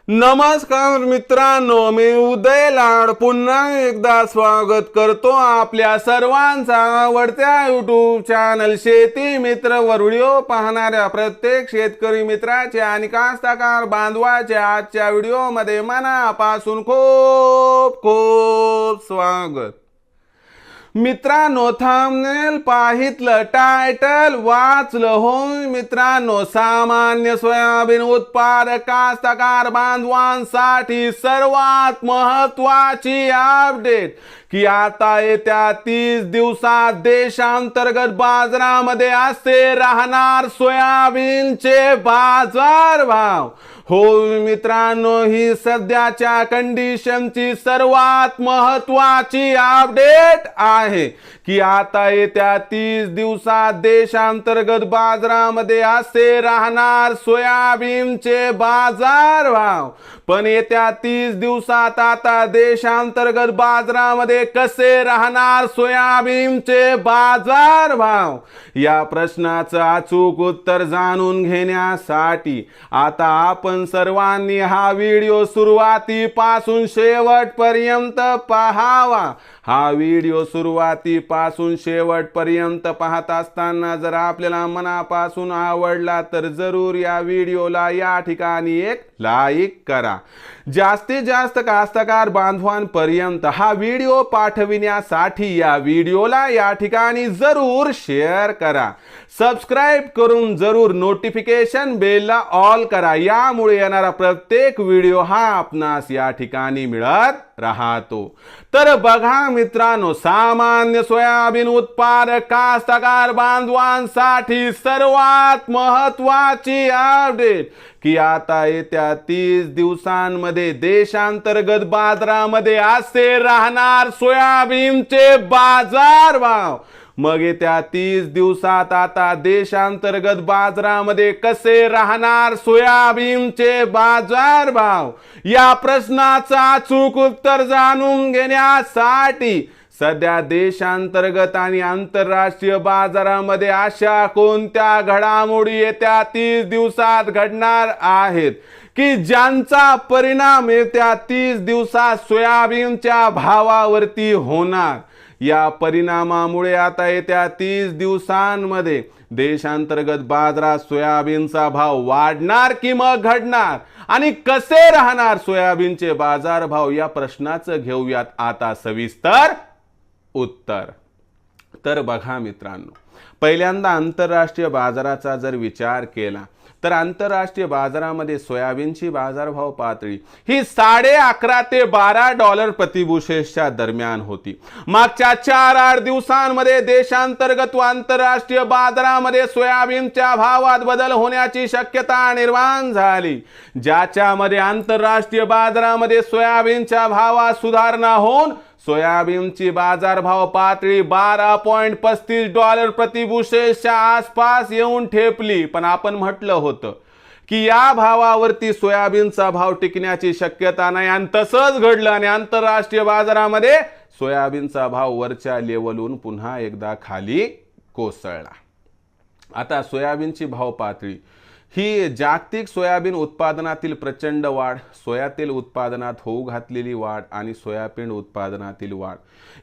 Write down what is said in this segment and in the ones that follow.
नमस्कार मित्रांनो, मी उदय लाड पुन्हा एकदा स्वागत करतो आपल्या सर्वांचा आवडत्या युट्यूब चॅनल शेती मित्र वर व्हिडिओ पाहणाऱ्या प्रत्येक शेतकरी मित्राचे आणि कास्तकार बांधवाचे आजच्या व्हिडिओमध्ये मनापासून खूप खूप स्वागत। मित्रांनो, थंबनेल पाहितलं, टायटल वाचलं होय मित्रांनो, सामान्य सोयाबीन उत्पादक कास्तकार बांधवांसाठी सर्वात महत्त्वाची अपडेट की आता येत्या 30 दिवसात देशांतर्गत बाजारामध्ये असे राहणार सोयाबीनचे बाजारभाव। हो मित्रांनो, ही सध्याच्या कंडिशनची सर्वात महत्त्वाची अपडेट आहे की आता येत्या 30 दिवसात देशांतर्गत बाजारामध्ये असे राहणार सोयाबीनचे बाजारभाव। पण येत्या 30 दिवसात आता देशांतर्गत बाजारामध्ये कसे राहणार सोयाबीनचे बाजारभाव, या प्रश्नाचं अचूक उत्तर जाणून घेण्यासाठी आता आपण सर्वांनी हा व्हिडिओ सुरुवातीपासून शेवटपर्यंत पाहावा। हा व्हिडिओ सुरुवातीपासून शेवटपर्यंत पाहत असताना जर आपल्याला मनापासून आवडला तर जरूर या व्हिडिओला या ठिकाणी एक लाईक करा। जास्तीत जास्त कास्तकार बांधवांपर्यंत हा व्हिडिओ पाठविण्यासाठी या व्हिडिओला या ठिकाणी जरूर शेअर करा। सबस्क्राइब करून जरूर नोटिफिकेशन बेलला ऑल करा, यामुळे येणारा प्रत्येक व्हिडिओ हा आपणास या ठिकाणी मिळत राहतो। तर बघा मित्रांनो, सामान्य सोयाबीन उत्पादक कास्तकार बांधवांसाठी सर्वात महत्त्वाची अपडेट की आता येत्या 30 दिवसांमध्ये देशांतर्गत बाजारामध्ये असे राहणार सोयाबीनचे बाजारभाव। मग येत्या 30 दिवसात आता देशांतर्गत बाजारामध्ये कसे राहणार सोयाबीनचे बाजारभाव, या प्रश्नाचं अचूक उत्तर जाणून घेण्यासाठी सध्या देशांतर्गत आणि आंतरराष्ट्रीय बाजारामध्ये अशा कोणत्या घडामोडी येत्या 30 दिवसात घडणार आहेत की ज्यांचा परिणाम येत्या 30 दिवसात सोयाबीनच्या भावावरती होणार। या परिणामामुळे आता येत्या 30 दिवसांमध्ये देशांतर्गत बाजारात सोयाबीनचा भाव वाढणार की मग घडणार, आणि कसे राहणार सोयाबीनचे बाजारभाव, या प्रश्नाचं घेऊयात आता सविस्तर उत्तर। तर बघा मित्रांनो, पहिल्यांदा आंतरराष्ट्रीय बाजाराचा जर विचार केला तर आंतरराष्ट्रीय बाजारामध्ये सोयाबीनची बाजारभाव पातळी ही $11.5 ते $12 प्रतिबुशेसच्या दरम्यान होती। मागच्या 4-8 दिवसांमध्ये देशांतर्गत व आंतरराष्ट्रीय बाजारामध्ये सोयाबीनच्या भावात बदल होण्याची शक्यता निर्माण झाली, ज्याच्यामध्ये आंतरराष्ट्रीय बाजारामध्ये सोयाबीनच्या भावात सुधारणा होऊन सोयाबीनची बाजारभाव पातळी $12.35 प्रतिबुशेसच्या आसपास येऊन ठेपली। पण आपण म्हटलं होतं की या भावावरती सोयाबीनचा भाव टिकण्याची शक्यता नाही, आणि तसंच घडलं आणि आंतरराष्ट्रीय बाजारामध्ये सोयाबीनचा भाव वरच्या लेवलहून पुन्हा एकदा खाली कोसळला। आता सोयाबीनची भाव पातळी ही जागतिक सोयाबीन उत्पादनातील प्रचंड वाढ, सोयातेल उत्पादनात होऊ घातलेली वाढ आणि सोयाबीन उत्पादनातील वाढ,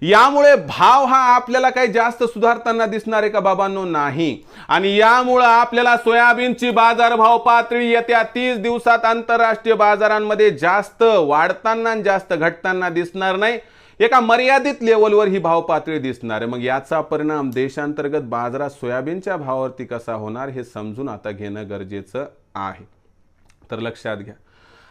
यामुळे भाव हा आपल्याला काही जास्त सुधारताना दिसणार आहे का बाबांनो? नाही। आणि यामुळे आपल्याला सोयाबीनची बाजारभाव पातळी येत्या 30 दिवसात आंतरराष्ट्रीय बाजारांमध्ये जास्त वाढताना जास्त घटताना दिसणार नाही, एका मर्यादित लेवलवर ही भाव पातळी दिसणार आहे। मग याचा परिणाम देशांतर्गत बाजारात सोयाबीनच्या भावावरती कसा होणार हे समजून आता घेणं गरजेचं आहे। तर लक्षात घ्या,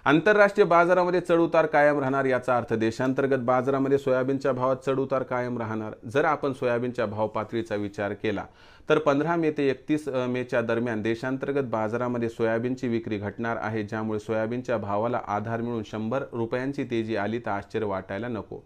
आंतरराष्ट्रीय बाजारामध्ये चढउतार कायम राहणार, याचा अर्थ देशांतर्गत बाजारामध्ये सोयाबीनच्या भावात चढउतार कायम राहणार। जर आपण सोयाबीनच्या भाव पातळीचा विचार केला तर 15 मे ते 31 मेच्या दरम्यान देशांतर्गत बाजारामध्ये सोयाबीनची विक्री घटणार आहे, ज्यामुळे सोयाबीनच्या भावाला आधार मिळून 100 रुपयांची तेजी आली तर आश्चर्य वाटायला नको।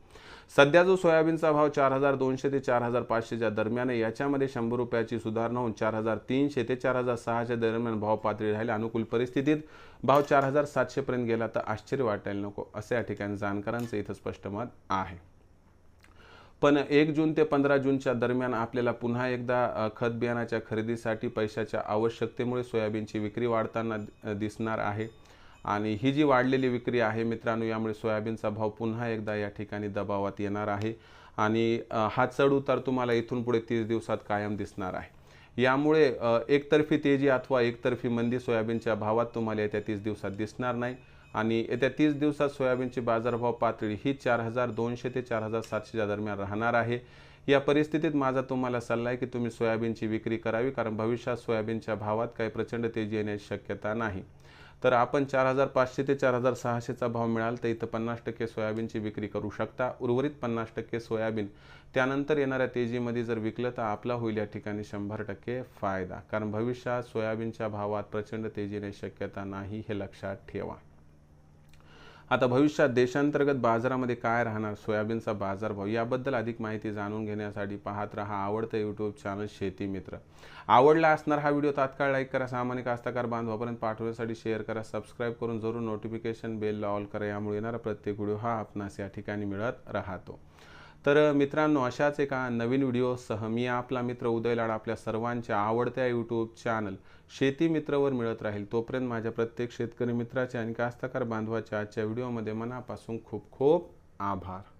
सध्या जो सोयाबीनचा भाव 4200 ते 4500च्या दरम्यान आहे, याच्यामध्ये 100 रुपयाची सुधारणा होऊन 4300 ते 4600च्या दरम्यान भाव पातळी राहील। अनुकूल परिस्थितीत भाव 4700 पर्यंत गेला तर आश्चर्य वाटायला नको, असे या ठिकाणी जाणकारांचं इथं स्पष्ट मत आहे। पण 1 जून ते 15 जूनच्या दरम्यान आपल्याला पुन्हा एकदा खत बियाणाच्या खरेदीसाठी पैशाच्या आवश्यकतेमुळे सोयाबीनची विक्री वाढताना दिसणार आहे। आणि ही जी वाढलेली विक्री आहे मित्रांनो, यामुळे सोयाबीनचा भाव पुन्हा एकदा या ठिकाणी दबावात येणार आहे आणि हा चढ उतार तुम्हाला इथून पुढे 30 दिवसात कायम दिसणार आहे। यामुळे एकतर्फी तेजी अथवा एकतर्फी मंदी सोयाबीनच्या भावात तुम्हाला येत्या 30 दिवसात दिसणार नाही आणि येत्या 30 दिवसात सोयाबीनची बाजारभाव पातळी ही 4200 ते 4700 दरम्यान राहणार आहे। या परिस्थितीत माझा तुम्हाला सल्ला आहे की तुम्ही सोयाबीनची विक्री करावी, कारण भविष्यात सोयाबीनच्या भावात काही प्रचंड तेजी येण्याची शक्यता नाही। तर आपण 4500 ते 4600चा भाव मिळाल तर इथं 50% सोयाबीनची विक्री करू शकता। उर्वरित 50% सोयाबीन त्यानंतर येणाऱ्या तेजीमध्ये जर विकलं तर आपला होईल या ठिकाणी 100% फायदा, कारण भविष्यात सोयाबीनच्या भावात प्रचंड तेजी येण्याची शक्यता नाही, हे लक्षात ठेवा। आता भविष्यात देशांतर्गत बाजारामध्ये काय राहणार सोयाबीनचा बाजारभाव याबद्दल अधिक माहिती जाणून घेण्यासाठी पाहत रहा आवडतं यूट्यूब चॅनल शेती मित्र। आवडला असणार हा व्हिडिओ तात्काळ लाईक करा, सामान्य कास्तकार बांधवापर्यंत पाठवण्यासाठी शेअर करा, सबस्क्राईब करून जरूर नोटिफिकेशन बेल ऑल करा, यामुळे येणारा प्रत्येक व्हिडिओ हा आपणास या ठिकाणी मिळत राहतो। तर मित्रांनो, अशाच एका नवीन व्हिडिओसह मी आपला मित्र उदय लाड आपल्या सर्वांच्या आवडत्या यूट्यूब चॅनल शेती मित्रवर मिळत राहील। तोपर्यंत माझ्या प्रत्येक शेतकरी मित्राचे आणि कास्तकार बांधवाच्या आजच्या व्हिडिओमध्ये मनापासून खूप खूप आभार।